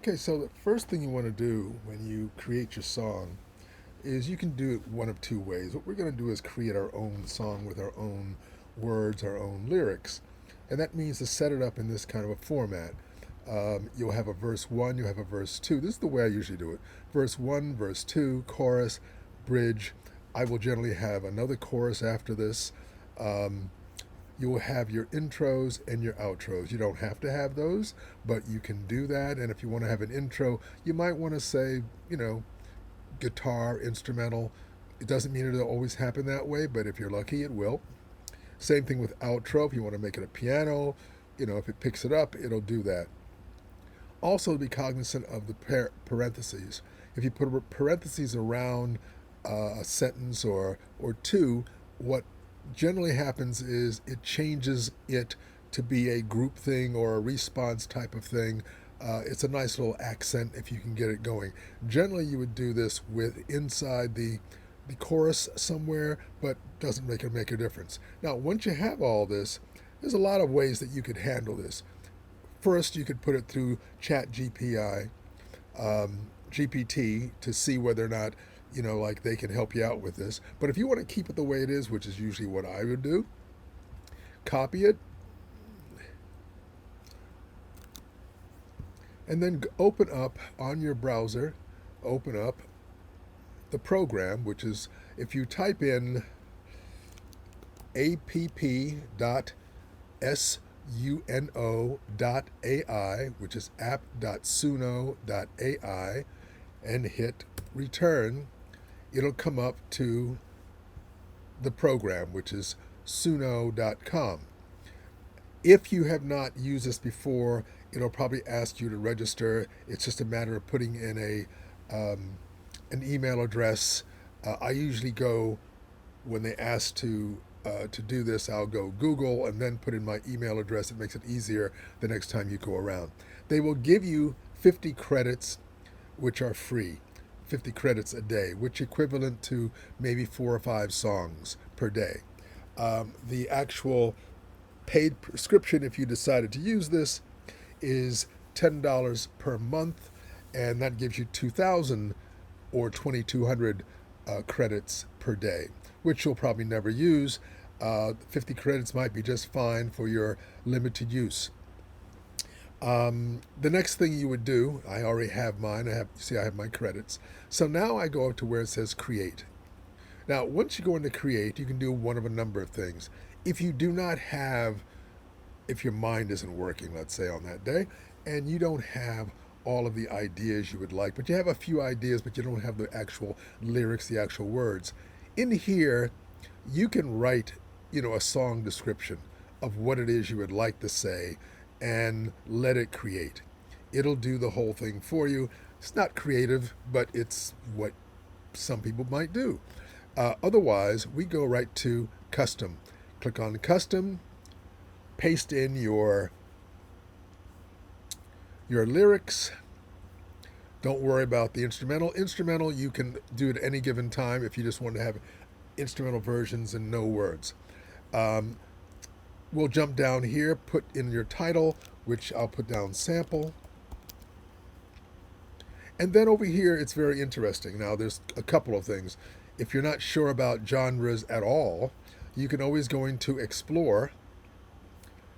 Okay, so the first thing you want to do when you create your song is you can do it one of two ways. What we're going to do is create our own song with our own words, our own lyrics. And that means to set it up in this kind of a format. You'll have a verse one, you have a verse two. This is the way I usually do it: verse one, verse two, chorus, bridge. I will generally have another chorus after this. Um, you will have your intros and your outros. You don't have to have those, but you can do that. And if you want to have an intro, you might want to say, guitar, instrumental. It doesn't mean it'll always happen that way, but if you're lucky, it will. Same thing with outro. If you want to make it a piano, if it picks it up, it'll do that. Also, be cognizant of the parentheses. If you put parentheses around a sentence or two, what generally happens is it changes it to be a group thing or a response type of thing. It's a nice little accent if you can get it going. Generally, you would do this with inside the chorus somewhere, but doesn't make a difference. Now, once you have all this, there's a lot of ways that you could handle this. First, you could put it through Chat GPI, GPT to see whether or not like they can help you out with this. But if you want to keep it the way it is, which is usually what I would do, copy it and then open up on your browser, open up the program, which is if you type in app.suno.ai, which is app.suno.ai, and hit return, it'll come up to the program, which is suno.com. If you have not used this before, it'll probably ask you to register. It's just a matter of putting in an email address. I usually go when they ask to do this. I'll go Google and then put in my email address. It makes it easier the next time you go around. They will give you 50 credits, which are free. 50 credits a day, which equivalent to maybe 4 or 5 songs per day. The actual paid prescription, if you decided to use this, is $10 per month, and that gives you 2,000 or 2,200 credits per day, which you'll probably never use. 50 credits might be just fine for your limited use. The next thing you would do, I already have mine. I have my credits. So now I go up to where it says create. Now, once you go into create, you can do one of a number of things. If you do not have, if your mind isn't working, let's say on that day, and you don't have all of the ideas you would like, but you have a few ideas, but you don't have the actual lyrics, the actual words, in here, you can write, a song description of what it is you would like to say and let it create. It'll do the whole thing for you. It's not creative, but it's what some people might do. Otherwise, we go right to custom. Click on custom, paste in your lyrics. Don't worry about the instrumental. Instrumental you can do at any given time if you just want to have instrumental versions and no words. We'll jump down here, put in your title, which I'll put down sample. And then over here, it's very interesting. Now, there's a couple of things. If you're not sure about genres at all, you can always go into explore,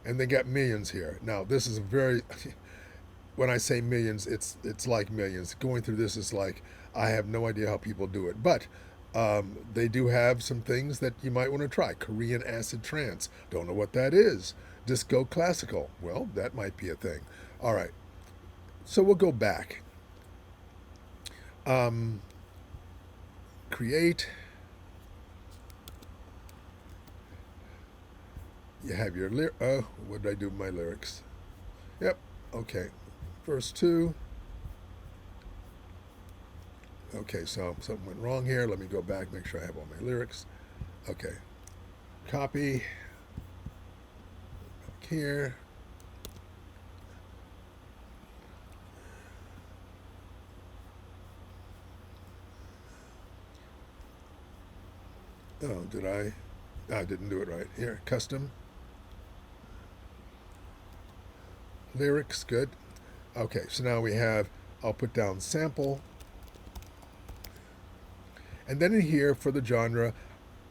and they got millions here. Now, this is a very, when I say millions, it's like millions. Going through this is like, I have no idea how people do it. But they do have some things that you might want to try. Korean acid trance. Don't know what that is. Disco classical. Well, that might be a thing. All right. So we'll go back. Create. You have your what did I do with my lyrics? Yep. Okay. Verse 2. Okay, so something went wrong here. Let me go back, make sure I have all my lyrics. Okay. Copy. Back here. Oh, did I? I didn't do it right. Here, custom. Lyrics, good. Okay, so now we have, I'll put down sample. And then in here for the genre,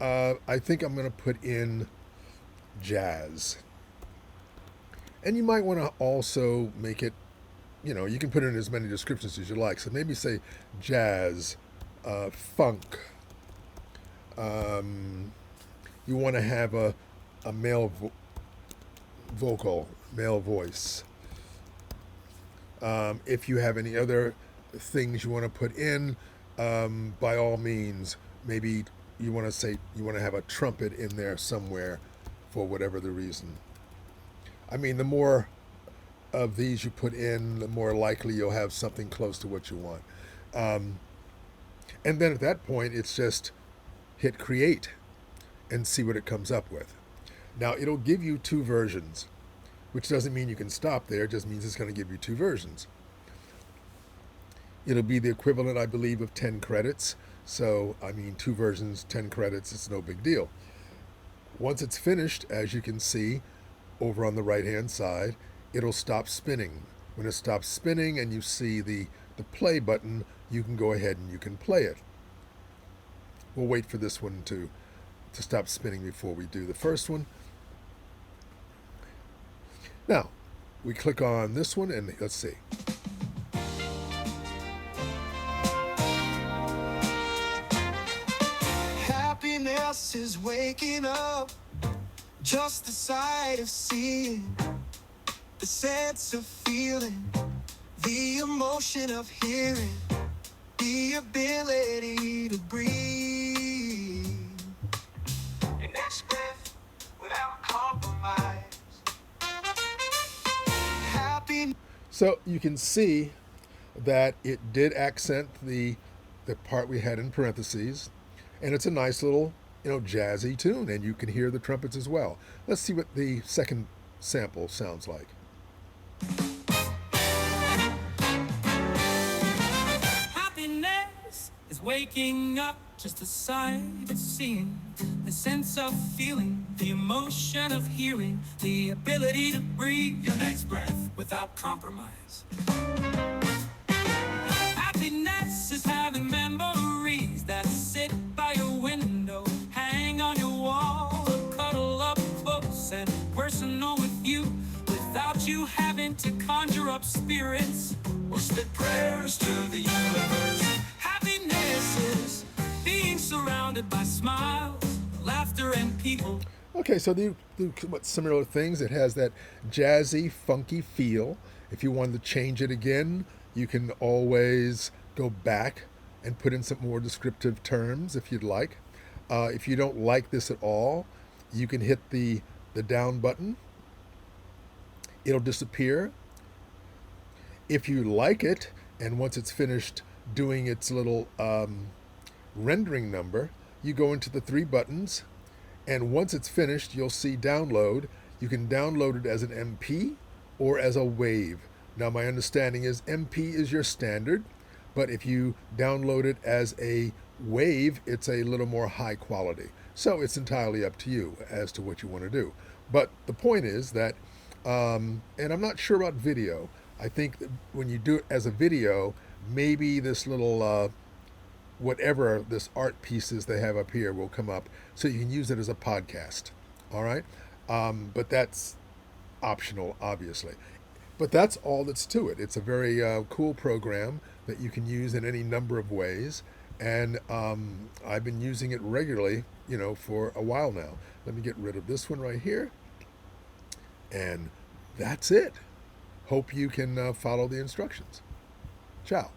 I think I'm going to put in jazz. And you might want to also make it, you can put in as many descriptions as you like. So maybe say jazz, funk. Um, you want to have a vocal, male voice. If you have any other things you want to put in, by all means, maybe you want to say you want to have a trumpet in there somewhere for whatever the reason. I mean, the more of these you put in, the more likely you'll have something close to what you want. Um, and then at that point, it's just hit create and see what it comes up with. Now, it'll give you two versions, which doesn't mean you can stop there. It just means it's going to give you two versions. It'll be the equivalent, I believe, of 10 credits. So, I mean, two versions, 10 credits, it's no big deal. Once it's finished, as you can see over on the right-hand side, it'll stop spinning. When it stops spinning and you see the play button, you can go ahead and you can play it. We'll wait for this one to stop spinning before we do the first one. Now, we click on this one and let's see. Happiness is waking up, just the sight of seeing, the sense of feeling, the emotion of hearing, the ability to breathe. Your next breath without compromise. Happy. So you can see that it did accent the part we had in parentheses, and it's a nice little, jazzy tune, and you can hear the trumpets as well. Let's see what the second sample sounds like. Happiness is waking up, just the sight of seeing, the sense of feeling, the emotion of hearing, the ability to breathe your next breath without compromise. Happiness is having memories that sit by your window, hang on your wall, or cuddle up close and personal with you, without you having to conjure up spirits or spit prayers to the universe. Happiness is being surrounded by smiles, laughter, and people. Okay, so they do similar things. It has that jazzy, funky feel. If you wanted to change it again, you can always go back and put in some more descriptive terms if you'd like. If you don't like this at all, you can hit the down button. It'll disappear. If you like it, and once it's finished doing its little rendering number, you go into the three buttons, and once it's finished, you'll see download. You can download it as an MP or as a wave. Now, my understanding is MP is your standard, but if you download it as a wave, it's a little more high quality. So it's entirely up to you as to what you want to do. But the point is that, and I'm not sure about video. I think that when you do it as a video, maybe this little whatever this art pieces they have up here will come up, so you can use it as a podcast. All right, but that's optional, obviously. But that's all that's to it. It's a very cool program that you can use in any number of ways, and I've been using it regularly, for a while now. Let me get rid of this one right here, and that's it. Hope you can follow the instructions. Ciao.